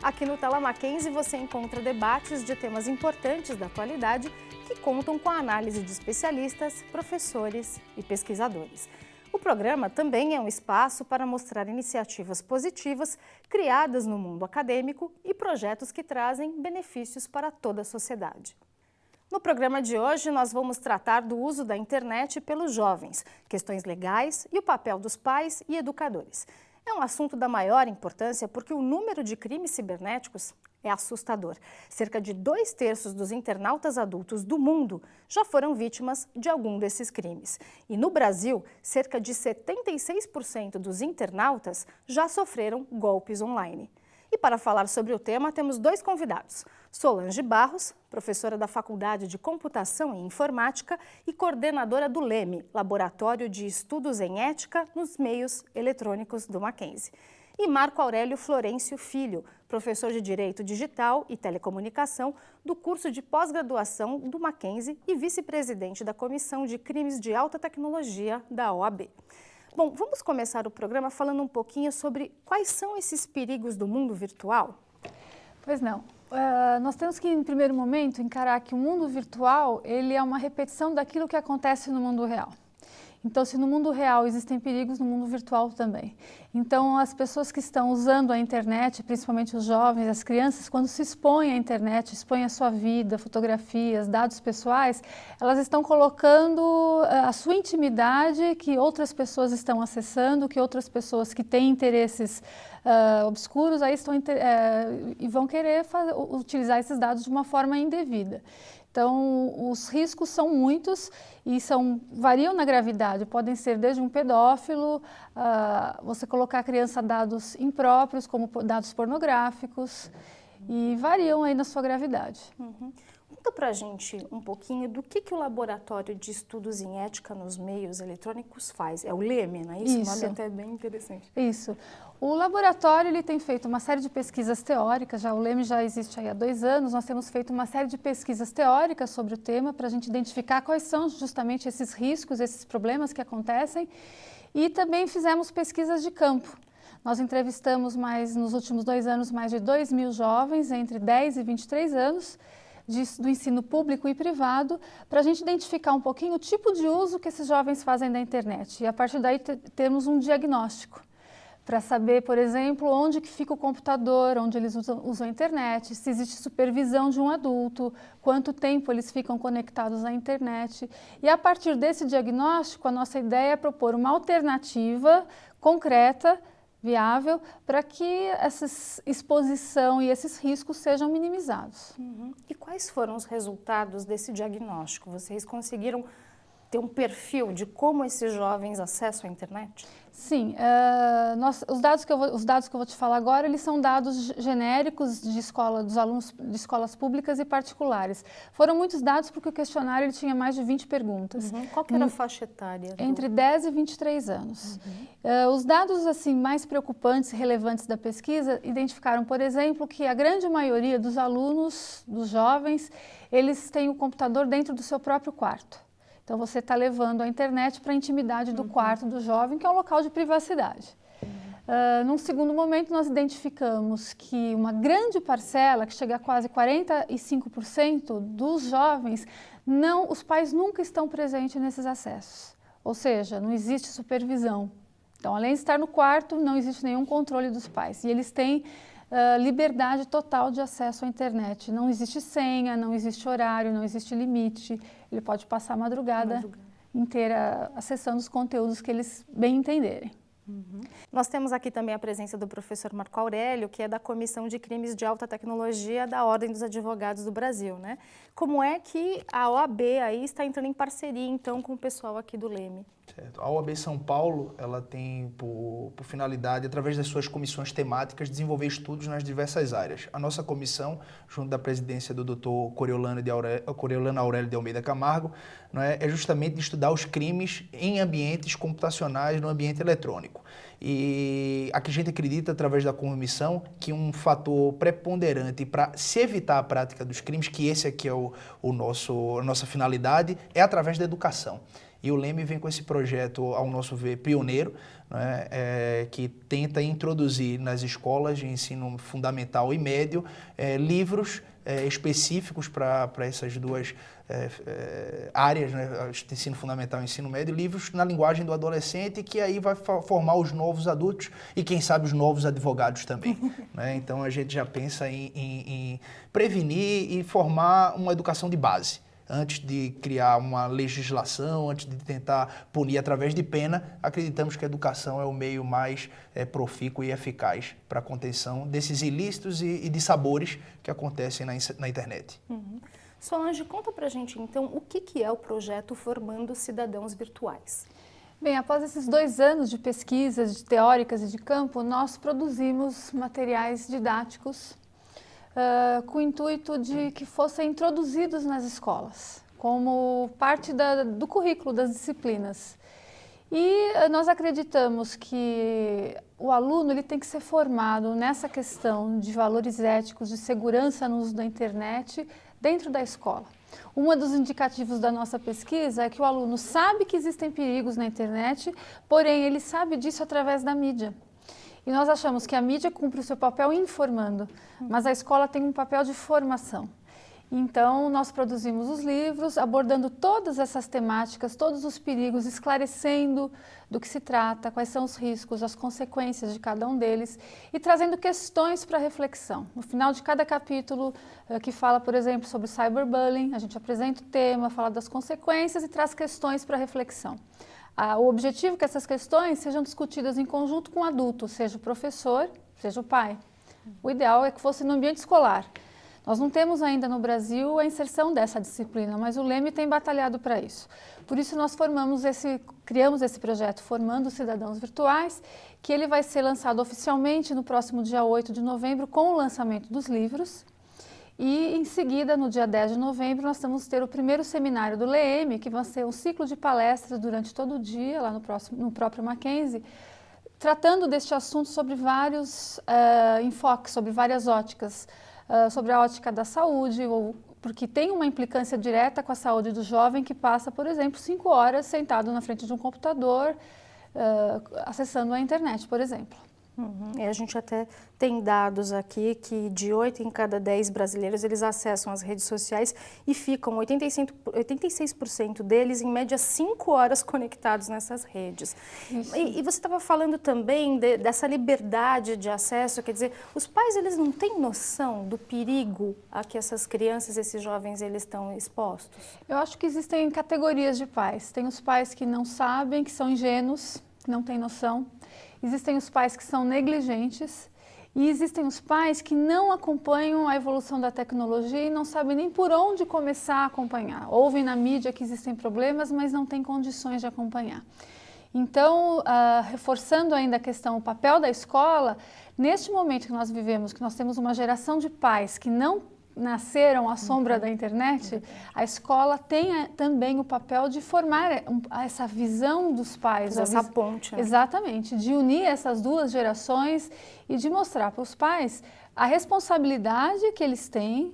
Aqui no Tela Mackenzie você encontra debates de temas importantes da atualidade que contam com a análise de especialistas, professores e pesquisadores. O programa também é um espaço para mostrar iniciativas positivas criadas no mundo acadêmico e projetos que trazem benefícios para toda a sociedade. No programa de hoje, nós vamos tratar do uso da internet pelos jovens, questões legais e o papel dos pais e educadores. É um assunto da maior importância porque o número de crimes cibernéticos é assustador. Cerca de 2/3 dos internautas adultos do mundo já foram vítimas de algum desses crimes. E no Brasil, cerca de 76% dos internautas já sofreram golpes online. E para falar sobre o tema, temos dois convidados. Solange Barros, professora da Faculdade de Computação e Informática e coordenadora do LEME, Laboratório de Estudos em Ética nos Meios Eletrônicos do Mackenzie. E Marco Aurélio Florencio Filho, professor de Direito Digital e Telecomunicação do curso de pós-graduação do Mackenzie e vice-presidente da Comissão de Crimes de Alta Tecnologia da OAB. Bom, vamos começar o programa falando um pouquinho sobre quais são esses perigos do mundo virtual? Pois não. Nós temos que, em primeiro momento, encarar que o mundo virtual ele é uma repetição daquilo que acontece no mundo real. Então, se no mundo real existem perigos, no mundo virtual também. Então, as pessoas que estão usando a internet, principalmente os jovens, as crianças, quando se expõem à internet, expõem a sua vida, fotografias, dados pessoais, elas estão colocando a sua intimidade que outras pessoas estão acessando, que outras pessoas que têm interesses obscuros aí estão, e vão querer utilizar esses dados de uma forma indevida. Então, os riscos são muitos e variam na gravidade. Podem ser desde um pedófilo, você colocar a criança dados impróprios, como dados pornográficos, e variam aí na sua gravidade. Uhum. Conta pra gente um pouquinho do que o Laboratório de Estudos em Ética nos Meios Eletrônicos faz. É o LEME, não é isso? Isso. O nome é até bem interessante. Isso. O laboratório ele tem feito uma série de pesquisas teóricas, o LEME já existe aí há 2 anos, nós temos feito uma série de pesquisas teóricas sobre o tema para a gente identificar quais são justamente esses riscos, esses problemas que acontecem e também fizemos pesquisas de campo. Nós entrevistamos nos últimos 2 anos mais de 2.000 jovens entre 10 e 23 anos do ensino público e privado para a gente identificar um pouquinho o tipo de uso que esses jovens fazem da internet e a partir daí temos um diagnóstico. Para saber, por exemplo, onde que fica o computador, onde eles usam a internet, se existe supervisão de um adulto, quanto tempo eles ficam conectados à internet. E a partir desse diagnóstico, a nossa ideia é propor uma alternativa concreta, viável, para que essa exposição e esses riscos sejam minimizados. Uhum. E quais foram os resultados desse diagnóstico? Vocês conseguiram ter um perfil de como esses jovens acessam a internet? Sim, os dados que eu vou te falar agora, eles são dados genéricos dos alunos de escolas públicas e particulares. Foram muitos dados porque o questionário ele tinha mais de 20 perguntas. Uhum. Qual que era a faixa etária? Entre 10 e 23 anos. Uhum. Os dados assim, mais preocupantes e relevantes da pesquisa identificaram, por exemplo, que a grande maioria dos alunos, dos jovens, eles têm o computador dentro do seu próprio quarto. Então, você está levando a internet para a intimidade do quarto do jovem, que é um local de privacidade. Num segundo momento, nós identificamos que uma grande parcela, que chega a quase 45% dos jovens, os pais nunca estão presentes nesses acessos. Ou seja, não existe supervisão. Então, além de estar no quarto, não existe nenhum controle dos pais. E eles têm liberdade total de acesso à internet. Não existe senha, não existe horário, não existe limite. Ele pode passar a madrugada inteira acessando os conteúdos que eles bem entenderem. Uhum. Nós temos aqui também a presença do professor Marco Aurélio, que é da Comissão de Crimes de Alta Tecnologia da Ordem dos Advogados do Brasil, né? Como é que a OAB aí está entrando em parceria, então, com o pessoal aqui do LEME? Certo. A OAB São Paulo, ela tem por finalidade, através das suas comissões temáticas, desenvolver estudos nas diversas áreas. A nossa comissão, junto da presidência do Dr. Coriolano Aurélio de Almeida Camargo, é justamente estudar os crimes em ambientes computacionais, no ambiente eletrônico. E aqui a gente acredita, através da comissão, que um fator preponderante para se evitar a prática dos crimes, que esse aqui é a nossa finalidade, é através da educação. E o Leme vem com esse projeto, ao nosso ver, pioneiro, né, que tenta introduzir nas escolas de ensino fundamental e médio livros específicos para essas duas áreas, né, ensino fundamental e ensino médio, livros na linguagem do adolescente, que aí vai formar os novos adultos e, quem sabe, os novos advogados também. Né? Então, a gente já pensa em prevenir e formar uma educação de base. Antes de criar uma legislação, antes de tentar punir através de pena, acreditamos que a educação é o meio mais profícuo e eficaz para a contenção desses ilícitos e de sabores que acontecem na internet. Uhum. Solange, conta pra gente então o que é o projeto Formando Cidadãos Virtuais. Bem, após esses 2 anos de pesquisas teóricas e de campo, nós produzimos materiais didáticos com o intuito de que fossem introduzidos nas escolas, como parte do currículo das disciplinas. E nós acreditamos que o aluno ele tem que ser formado nessa questão de valores éticos, de segurança no uso da internet dentro da escola. Um dos indicativos da nossa pesquisa é que o aluno sabe que existem perigos na internet, porém ele sabe disso através da mídia. E nós achamos que a mídia cumpre o seu papel informando, mas a escola tem um papel de formação. Então, nós produzimos os livros, abordando todas essas temáticas, todos os perigos, esclarecendo do que se trata, quais são os riscos, as consequências de cada um deles e trazendo questões para reflexão. No final de cada capítulo, que fala, por exemplo, sobre cyberbullying, a gente apresenta o tema, fala das consequências e traz questões para reflexão. O objetivo é que essas questões sejam discutidas em conjunto com o adulto, seja o professor, seja o pai. O ideal é que fosse no ambiente escolar. Nós não temos ainda no Brasil a inserção dessa disciplina, mas o Leme tem batalhado para isso. Por isso nós criamos esse projeto Formando Cidadãos Virtuais, que ele vai ser lançado oficialmente no próximo dia 8 de novembro com o lançamento dos livros. E em seguida, no dia 10 de novembro, nós vamos ter o primeiro seminário do LEM, que vai ser um ciclo de palestras durante todo o dia, lá no próprio Mackenzie, tratando deste assunto sobre vários enfoques, sobre várias óticas, sobre a ótica da saúde, porque tem uma implicância direta com a saúde do jovem que passa, por exemplo, 5 horas sentado na frente de um computador, acessando a internet, por exemplo. Uhum. E a gente até tem dados aqui que de 8 em cada 10 brasileiros eles acessam as redes sociais e ficam 86% deles em média 5 horas conectados nessas redes. E você estava falando também dessa liberdade de acesso, quer dizer, os pais eles não têm noção do perigo a que essas crianças, esses jovens, eles estão expostos? Eu acho que existem categorias de pais. Tem os pais que não sabem, que são ingênuos, que não têm noção. Existem os pais que são negligentes e existem os pais que não acompanham a evolução da tecnologia e não sabem nem por onde começar a acompanhar. Ouvem na mídia que existem problemas, mas não têm condições de acompanhar. Então, reforçando ainda a questão, o papel da escola, neste momento que nós vivemos, que nós temos uma geração de pais que não nasceram à sombra da internet, a escola tem também o papel de formar essa visão dos pais. Essa ponte. Né? Exatamente, de unir essas duas gerações e de mostrar para os pais a responsabilidade que eles têm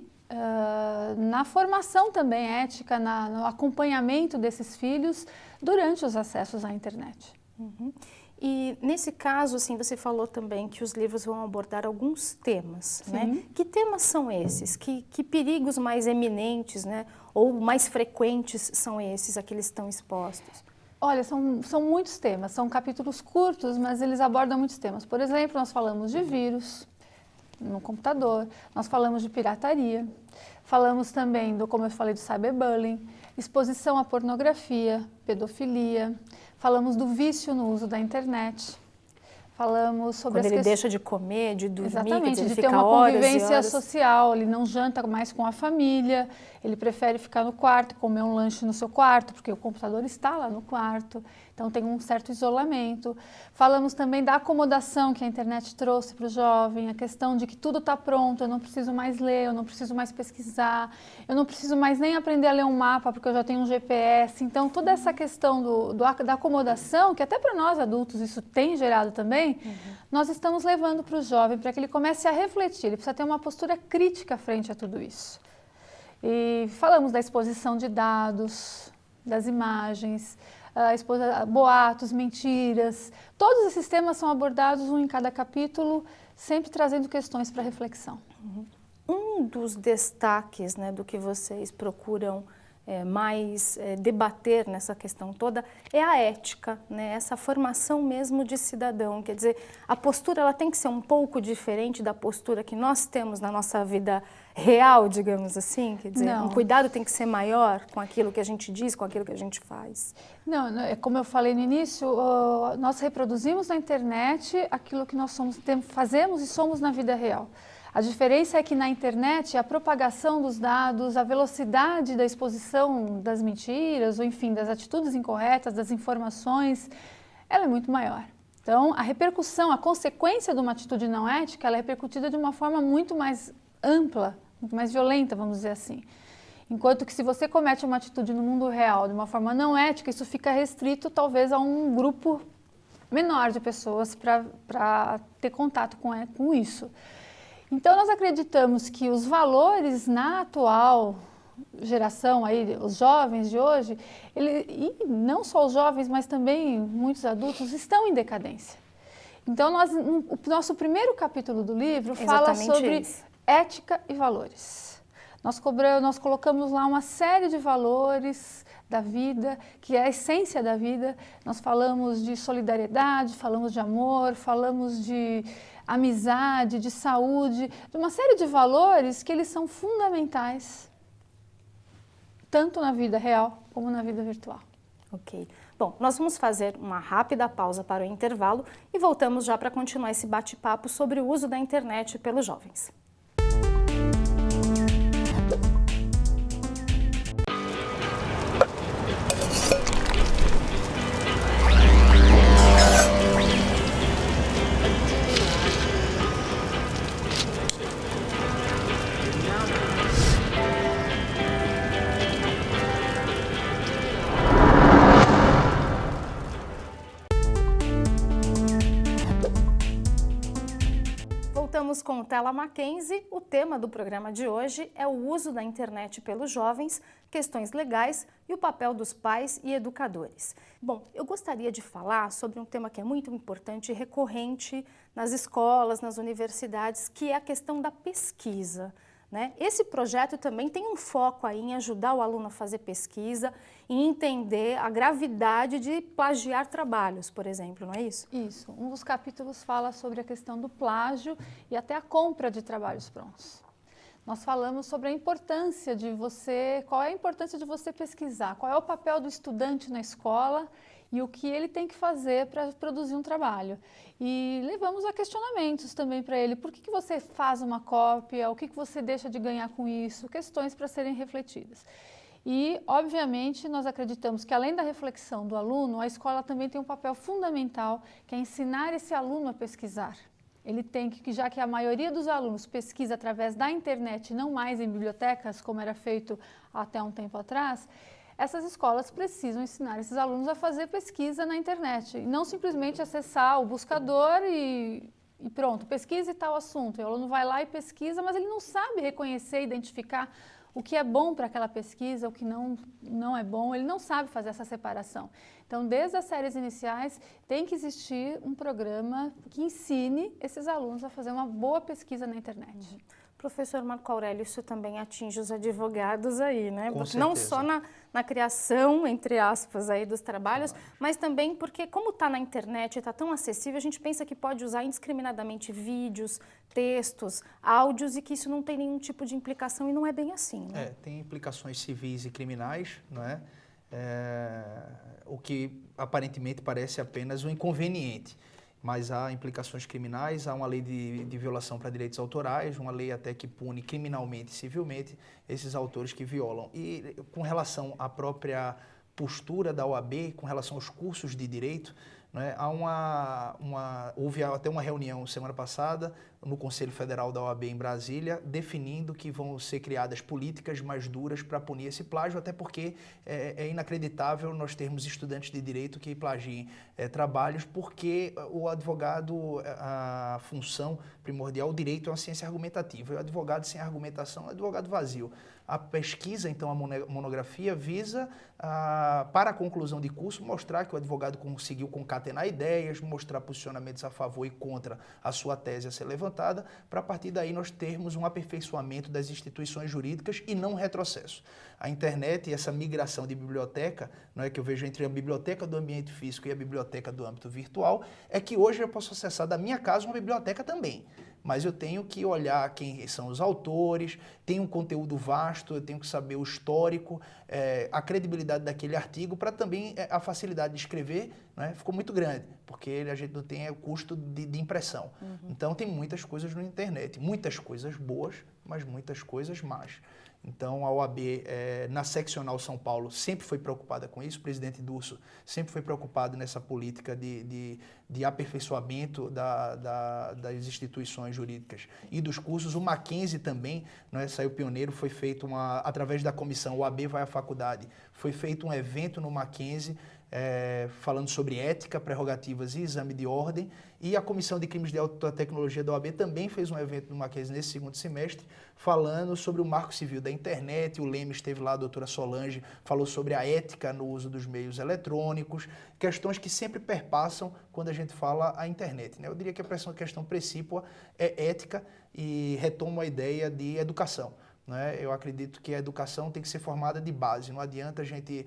na formação também ética, no acompanhamento desses filhos durante os acessos à internet. Uhum. E nesse caso, assim, você falou também que os livros vão abordar alguns temas, né? Que temas são esses? Que perigos mais eminentes, né? Ou mais frequentes são esses a que eles estão expostos? Olha, são muitos temas, são capítulos curtos, mas eles abordam muitos temas. Por exemplo, nós falamos de vírus no computador, nós falamos de pirataria, falamos também como eu falei, do cyberbullying, exposição à pornografia, pedofilia, falamos do vício no uso da internet, falamos sobre quando ele deixa de comer, de dormir, exatamente, ele de fica ter uma horas convivência e horas. social, ele não janta mais com a família, ele prefere ficar no quarto, comer um lanche no seu quarto, porque o computador está lá no quarto, então tem um certo isolamento. Falamos também da acomodação que a internet trouxe para o jovem, a questão de que tudo está pronto, eu não preciso mais ler, eu não preciso mais pesquisar, eu não preciso mais nem aprender a ler um mapa, porque eu já tenho um GPS. Então, toda essa questão da acomodação, que até para nós adultos isso tem gerado também, nós estamos levando para o jovem, para que ele comece a refletir, ele precisa ter uma postura crítica frente a tudo isso. E falamos da exposição de dados, das imagens, boatos, mentiras. Todos esses temas são abordados um em cada capítulo, sempre trazendo questões para reflexão. Um dos destaques, né, do que vocês procuram mais debater nessa questão toda é a ética, né? Essa formação mesmo de cidadão. Quer dizer, a postura ela tem que ser um pouco diferente da postura que nós temos na nossa vida real, digamos assim? Quer dizer, Não. um cuidado tem que ser maior com aquilo que a gente diz, com aquilo que a gente faz. Não, como eu falei no início, nós reproduzimos na internet aquilo que nós fazemos e somos na vida real. A diferença é que na internet a propagação dos dados, a velocidade da exposição das mentiras, ou enfim, das atitudes incorretas, das informações, ela é muito maior. Então, a repercussão, a consequência de uma atitude não ética, ela é repercutida de uma forma muito mais ampla, muito mais violenta, vamos dizer assim. Enquanto que se você comete uma atitude no mundo real de uma forma não ética, isso fica restrito talvez a um grupo menor de pessoas para ter contato com isso. Então, nós acreditamos que os valores na atual geração, aí, os jovens de hoje, e não só os jovens, mas também muitos adultos, estão em decadência. Então, o nosso primeiro capítulo do livro fala sobre ética e valores. Nós colocamos lá uma série de valores da vida, que é a essência da vida. Nós falamos de solidariedade, falamos de amor, falamos de amizade, de saúde, de uma série de valores que eles são fundamentais, tanto na vida real como na vida virtual. Ok. Bom, nós vamos fazer uma rápida pausa para o intervalo e voltamos já para continuar esse bate-papo sobre o uso da internet pelos jovens. Voltamos com o Tela Mackenzie. O tema do programa de hoje é o uso da internet pelos jovens, questões legais e o papel dos pais e educadores. Bom, eu gostaria de falar sobre um tema que é muito importante e recorrente nas escolas, nas universidades, que é a questão da pesquisa, né? Esse projeto também tem um foco aí em ajudar o aluno a fazer pesquisa e entender a gravidade de plagiar trabalhos, por exemplo, não é isso? Isso. Um dos capítulos fala sobre a questão do plágio e até a compra de trabalhos prontos. Nós falamos sobre a importância qual é a importância de você pesquisar, qual é o papel do estudante na escola e o que ele tem que fazer para produzir um trabalho. E levamos a questionamentos também para ele. Por que você faz uma cópia? O que você deixa de ganhar com isso? Questões para serem refletidas. E, obviamente, nós acreditamos que, além da reflexão do aluno, a escola também tem um papel fundamental, que é ensinar esse aluno a pesquisar. Ele tem que, já que a maioria dos alunos pesquisa através da internet, não mais em bibliotecas, como era feito até um tempo atrás, essas escolas precisam ensinar esses alunos a fazer pesquisa na internet, e não simplesmente acessar o buscador e pronto, pesquise tal assunto. O aluno vai lá e pesquisa, mas ele não sabe reconhecer, identificar o que é bom para aquela pesquisa, o que não é bom, ele não sabe fazer essa separação. Então, desde as séries iniciais, tem que existir um programa que ensine esses alunos a fazer uma boa pesquisa na internet. Professor Marco Aurélio, isso também atinge os advogados aí, né? Com Porque não só na criação, entre aspas, aí dos trabalhos, mas também porque, como está na internet e está tão acessível, a gente pensa que pode usar indiscriminadamente vídeos, textos, áudios e que isso não tem nenhum tipo de implicação e não é bem assim, né? Tem implicações civis e criminais, não é? O que aparentemente parece apenas um inconveniente. Mas há implicações criminais, há uma lei de violação para direitos autorais, uma lei até que pune criminalmente e civilmente esses autores que violam. E com relação à própria postura da OAB, com relação aos cursos de direito, né, houve até uma reunião semana passada no Conselho Federal da OAB em Brasília, definindo que vão ser criadas políticas mais duras para punir esse plágio, até porque é inacreditável nós termos estudantes de direito que plagiem trabalhos, porque o advogado, a função primordial, o direito é uma ciência argumentativa, e o advogado sem argumentação é advogado vazio. A pesquisa, então, a monografia, visa, para a conclusão de curso, mostrar que o advogado conseguiu concatenar ideias, mostrar posicionamentos a favor e contra a sua tese a ser levantada, para a partir daí nós termos um aperfeiçoamento das instituições jurídicas e não um retrocesso. A internet e essa migração de biblioteca, não é, que eu vejo entre a biblioteca do ambiente físico e a biblioteca do âmbito virtual, é que hoje eu posso acessar da minha casa uma biblioteca também. Mas eu tenho que olhar quem são os autores, tem um conteúdo vasto, eu tenho que saber o histórico, a credibilidade daquele artigo, para também a facilidade de escrever, né, ficou muito grande, porque a gente não tem o custo de impressão. Então tem muitas coisas na internet, muitas coisas boas, mas muitas coisas más. Então, a OAB, na seccional São Paulo, sempre foi preocupada com isso. O presidente Durso sempre foi preocupado nessa política de aperfeiçoamento das instituições jurídicas e dos cursos. O Mackenzie também, né, saiu pioneiro, foi feito através da comissão OAB vai à faculdade, foi feito um evento no Mackenzie, falando sobre ética, prerrogativas e exame de ordem, e a Comissão de Crimes de Alta Tecnologia da OAB também fez um evento no Mackenzie nesse segundo semestre, falando sobre o marco civil da internet. O Leme esteve lá, a doutora Solange falou sobre a ética no uso dos meios eletrônicos, questões que sempre perpassam quando a gente fala a internet, né? Eu diria que a questão precípua é ética e retomo a ideia de educação. Né? Eu acredito que a educação tem que ser formada de base. Não adianta a gente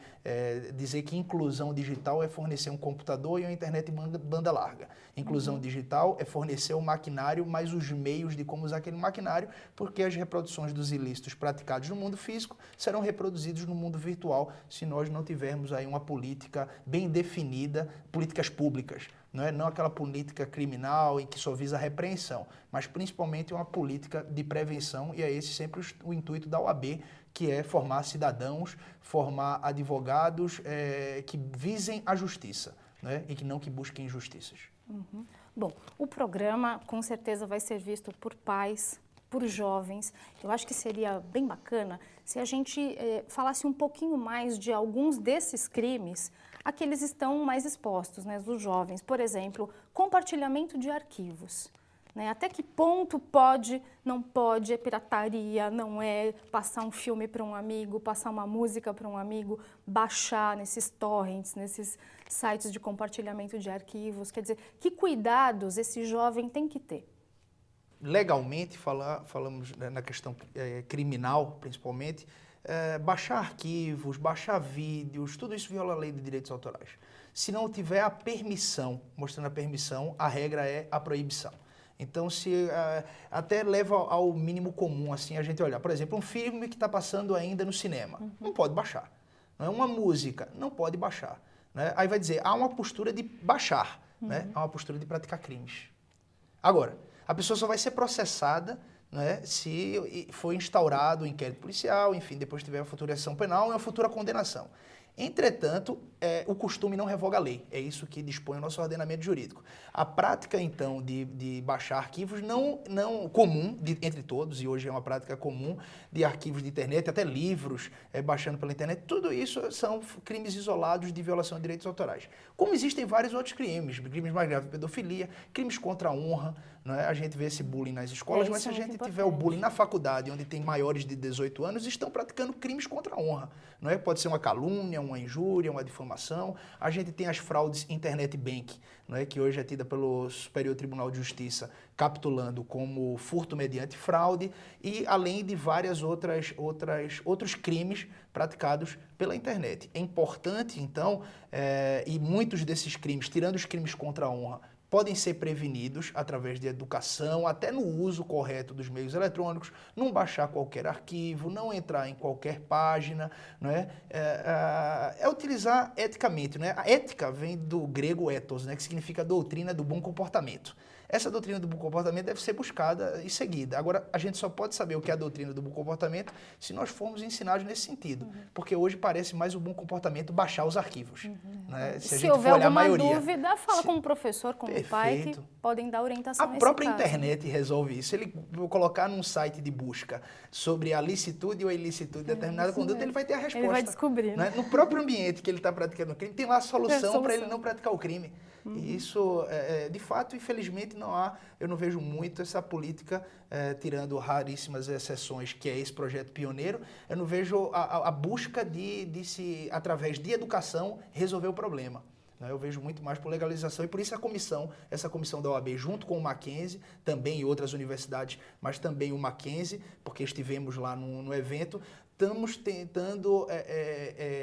dizer que inclusão digital é fornecer um computador e uma internet banda larga. Inclusão digital é fornecer o maquinário, mas os meios de como usar aquele maquinário, porque as reproduções dos ilícitos praticados no mundo físico serão reproduzidos no mundo virtual se nós não tivermos aí uma política bem definida, políticas públicas. Não aquela política criminal em que só visa a repreensão, mas principalmente uma política de prevenção, e é esse sempre o intuito da OAB, que é formar cidadãos, formar advogados que visem a justiça, né? E que não que busquem injustiças. Bom, o programa com certeza vai ser visto por pais, por jovens. Eu acho que seria bem bacana se a gente falasse um pouquinho mais de alguns desses crimes a que eles estão mais expostos, né, dos jovens. Por exemplo, compartilhamento de arquivos. Né? Até que ponto pode, não pode, é pirataria, não é passar um filme para um amigo, passar uma música para um amigo, baixar nesses torrents, nesses sites de compartilhamento de arquivos. Quer dizer, que cuidados esse jovem tem que ter? Legalmente, falamos na questão criminal, principalmente, baixar arquivos, baixar vídeos, tudo isso viola a lei de direitos autorais. Se não tiver a permissão, mostrando a permissão, a regra é a proibição. Então, se até leva ao mínimo comum, assim, a gente olhar, por exemplo, um filme que está passando ainda no cinema, não pode baixar. Não é uma música, não pode baixar. Né? Aí vai dizer, há uma postura de baixar, né? Há uma postura de praticar crimes. Agora, a pessoa só vai ser processada, né, se for instaurado o inquérito policial, enfim, depois tiver a futura ação penal e a futura condenação. Entretanto, o costume não revoga a lei. É isso que dispõe o nosso ordenamento jurídico. A prática, então, de baixar arquivos não comum entre todos, e hoje é uma prática comum, de arquivos de internet, até livros baixando pela internet, tudo isso são crimes isolados de violação de direitos autorais. Como existem vários outros crimes mais graves, pedofilia, crimes contra a honra, não é? A gente vê esse bullying nas escolas, mas se a gente tiver o bullying na faculdade, onde tem maiores de 18 anos, estão praticando crimes contra a honra. Não é? Pode ser uma calúnia, uma injúria, uma difamação. A gente tem as fraudes internet bank, não é? Que hoje é tida pelo Superior Tribunal de Justiça, capitulando como furto mediante fraude, e além de várias outros crimes praticados pela internet. É importante, então, e muitos desses crimes, tirando os crimes contra a honra, podem ser prevenidos através de educação, até no uso correto dos meios eletrônicos, não baixar qualquer arquivo, não entrar em qualquer página, não é? Utilizar eticamente, né? A ética vem do grego ethos, né? Que significa doutrina do bom comportamento. Essa doutrina do bom comportamento deve ser buscada e seguida. Agora, a gente só pode saber o que é a doutrina do bom comportamento se nós formos ensinados nesse sentido. Porque hoje parece mais o bom comportamento baixar os arquivos. Né? Se houver alguma dúvida, fala com o professor, com o pai, que podem dar orientação nesse caso. A própria internet resolve isso. Ele colocar num site de busca sobre a licitude ou a ilicitude de determinada conduta, ele vai ter a resposta. Ele vai descobrir. Né? No próprio ambiente que ele está praticando o crime, tem lá a solução para ele não praticar o crime. E isso, de fato, infelizmente, eu não vejo muito essa política, tirando raríssimas exceções, que é esse projeto pioneiro, eu não vejo a busca de se, através de educação, resolver o problema. Eu vejo muito mais por legalização e por isso essa comissão da OAB, junto com o Mackenzie, também outras universidades, mas também o Mackenzie, porque estivemos lá no evento, estamos tentando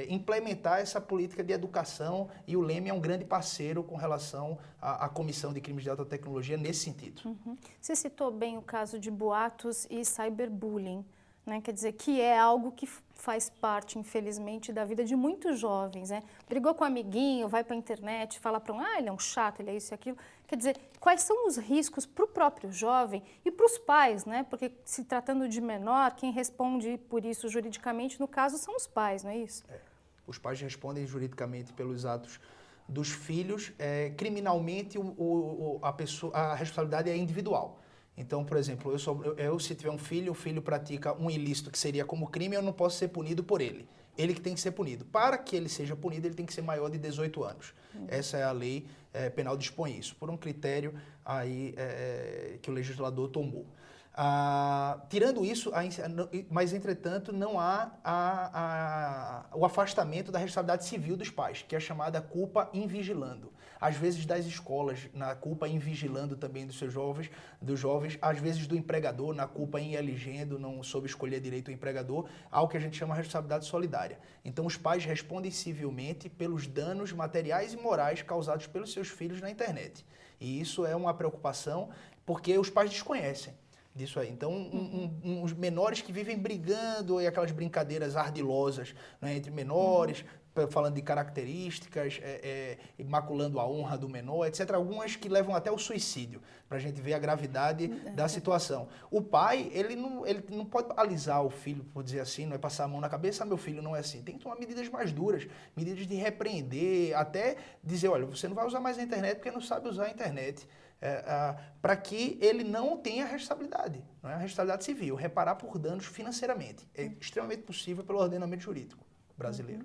implementar essa política de educação e o Leme é um grande parceiro com relação à Comissão de Crimes de Alta Tecnologia nesse sentido. Uhum. Você citou bem o caso de boatos e cyberbullying. Né? Quer dizer, que é algo que faz parte, infelizmente, da vida de muitos jovens. Né? Brigou com um amiguinho, vai para a internet, fala para ele é um chato, ele é isso e aquilo. Quer dizer, quais são os riscos para o próprio jovem e para os pais, né? Porque se tratando de menor, quem responde por isso juridicamente, no caso, são os pais, não é isso? Os pais respondem juridicamente pelos atos dos filhos. Criminalmente, a responsabilidade é individual. Então, por exemplo, eu se tiver um filho, o filho pratica um ilícito que seria como crime, eu não posso ser punido por ele. Ele que tem que ser punido. Para que ele seja punido, ele tem que ser maior de 18 anos. Essa é a lei penal dispõe isso, por um critério aí que o legislador tomou. Tirando isso, mas entretanto não há o afastamento da responsabilidade civil dos pais, que é a chamada culpa in vigilando. Às vezes das escolas, na culpa in vigilando também dos jovens, às vezes do empregador, na culpa in eligendo, não soube escolher direito o empregador, algo que a gente chama de responsabilidade solidária. Então os pais respondem civilmente pelos danos materiais e morais causados pelos seus filhos na internet. E isso é uma preocupação porque os pais desconhecem disso aí. Então, os menores que vivem brigando e aquelas brincadeiras ardilosas, né, entre menores, falando de características, maculando a honra do menor, etc. Algumas que levam até o suicídio, para a gente ver a gravidade da situação. O pai, ele não pode alisar o filho, por dizer assim, não é passar a mão na cabeça, meu filho não é assim. Tem que tomar medidas mais duras, medidas de repreender, até dizer, olha, você não vai usar mais a internet porque não sabe usar a internet. Para que ele não tenha responsabilidade, não é a responsabilidade civil, reparar por danos financeiramente. É extremamente possível pelo ordenamento jurídico brasileiro.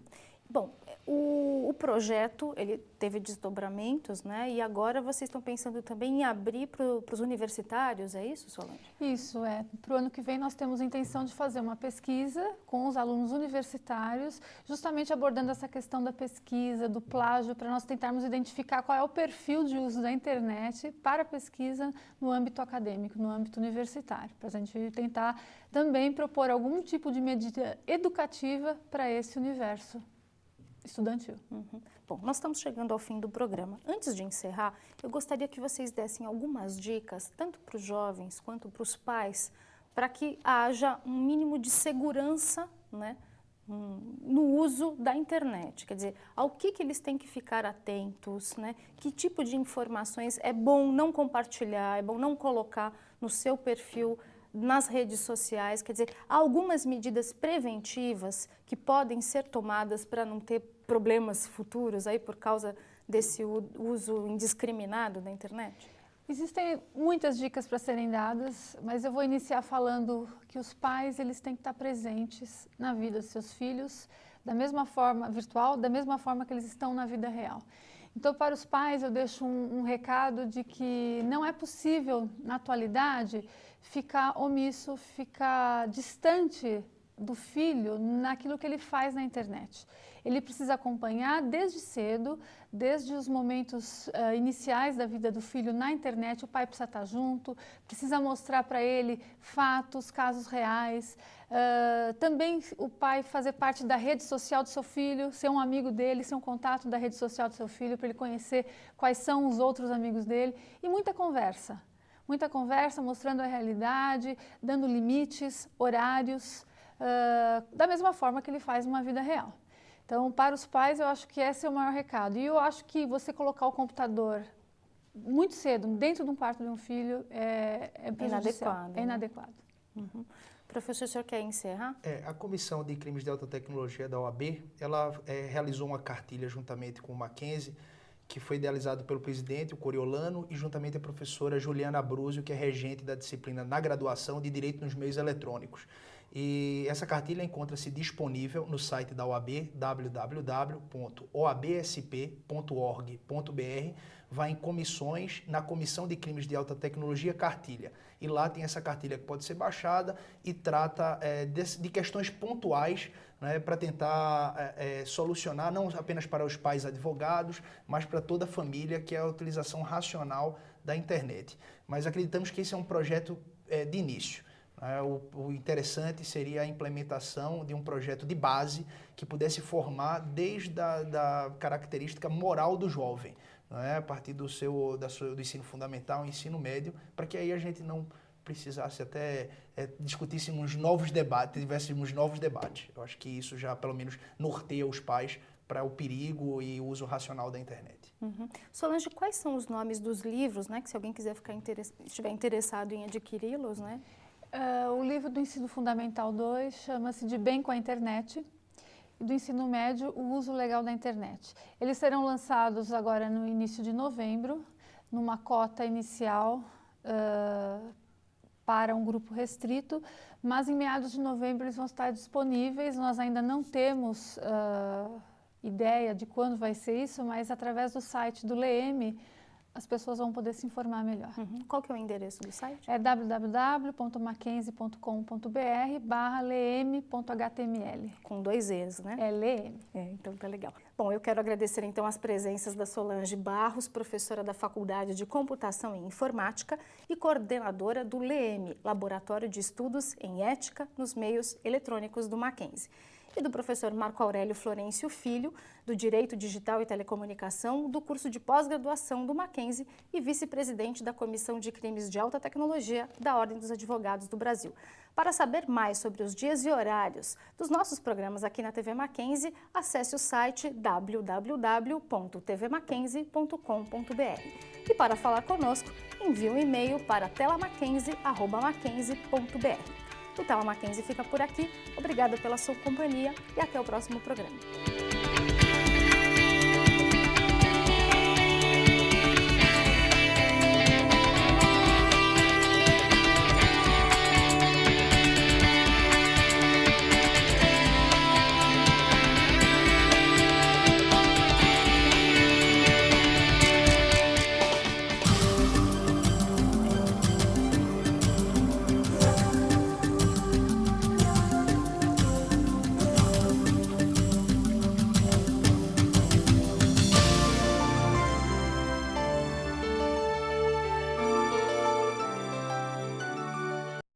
Bom, o projeto, ele teve desdobramentos, né? E agora vocês estão pensando também em abrir para os universitários, é isso, Solange? Isso, para o ano que vem nós temos a intenção de fazer uma pesquisa com os alunos universitários, justamente abordando essa questão da pesquisa, do plágio, para nós tentarmos identificar qual é o perfil de uso da internet para a pesquisa no âmbito acadêmico, no âmbito universitário, para a gente tentar também propor algum tipo de medida educativa para esse universo estudantil. Bom, nós estamos chegando ao fim do programa. Antes de encerrar, eu gostaria que vocês dessem algumas dicas, tanto para os jovens quanto para os pais, para que haja um mínimo de segurança, né, no uso da internet. Quer dizer, ao que eles têm que ficar atentos, né? Que tipo de informações é bom não compartilhar, é bom não colocar no seu perfil nas redes sociais, quer dizer, há algumas medidas preventivas que podem ser tomadas para não ter problemas futuros aí por causa desse uso indiscriminado da internet? Existem muitas dicas para serem dadas, mas eu vou iniciar falando que os pais eles têm que estar presentes na vida dos seus filhos, da mesma forma virtual, da mesma forma que eles estão na vida real. Então, para os pais, eu deixo um recado de que não é possível, na atualidade, ficar omisso, ficar distante do filho naquilo que ele faz na internet. Ele precisa acompanhar desde cedo, desde os momentos iniciais da vida do filho na internet, o pai precisa estar junto, precisa mostrar para ele fatos, casos reais. Também o pai fazer parte da rede social do seu filho, ser um amigo dele, ser um contato da rede social do seu filho, para ele conhecer quais são os outros amigos dele. E muita conversa mostrando a realidade, dando limites, horários, da mesma forma que ele faz numa vida real. Então, para os pais, eu acho que esse é o maior recado. E eu acho que você colocar o computador muito cedo dentro de um quarto de um filho é inadequado. É inadequado. Professor, o senhor quer encerrar? A Comissão de Crimes de Alta Tecnologia da OAB, ela realizou uma cartilha juntamente com o Mackenzie, que foi idealizado pelo presidente, o Coriolano, e juntamente a professora Juliana Abruzio, que é regente da disciplina na graduação de Direito nos Meios Eletrônicos. E essa cartilha encontra-se disponível no site da OAB, www.oabsp.org.br. vai em comissões, na Comissão de Crimes de Alta Tecnologia, cartilha. E lá tem essa cartilha que pode ser baixada e trata de questões pontuais, né, para tentar solucionar, não apenas para os pais advogados, mas para toda a família, que é a utilização racional da internet. Mas acreditamos que esse é um projeto de início. O interessante seria a implementação de um projeto de base que pudesse formar desde da característica moral do jovem, a partir do ensino fundamental, ensino médio, para que aí a gente não precisasse até discutíssemos novos debates, tivéssemos novos debates. Eu acho que isso já, pelo menos, norteia os pais para o perigo e o uso racional da internet. Uhum. Solange, quais são os nomes dos livros, né, que se alguém quiser estiver interessado em adquiri-los, né? O livro do Ensino Fundamental 2 chama-se De Bem com a Internet, e do Ensino Médio, O Uso Legal da Internet. Eles serão lançados agora no início de novembro, numa cota inicial para um grupo restrito, mas em meados de novembro eles vão estar disponíveis. Nós ainda não temos ideia de quando vai ser isso, mas através do site do LEEM, as pessoas vão poder se informar melhor. Uhum. Qual que é o endereço do site? É www.mackenzie.com.br/leem.html. Com 2 E's, né? É LEEM. Então tá legal. Bom, eu quero agradecer então as presenças da Solange Barros, professora da Faculdade de Computação e Informática e coordenadora do LEEM, Laboratório de Estudos em Ética nos Meios Eletrônicos do Mackenzie. E do professor Marco Aurélio Florencio Filho, do Direito Digital e Telecomunicação, do curso de pós-graduação do Mackenzie e vice-presidente da Comissão de Crimes de Alta Tecnologia da Ordem dos Advogados do Brasil. Para saber mais sobre os dias e horários dos nossos programas aqui na TV Mackenzie, acesse o site www.tvmackenzie.com.br. E para falar conosco, envie um e-mail para telamackenzie@mackenzie.br. O Tela Mackenzie fica por aqui. Obrigada pela sua companhia e até o próximo programa.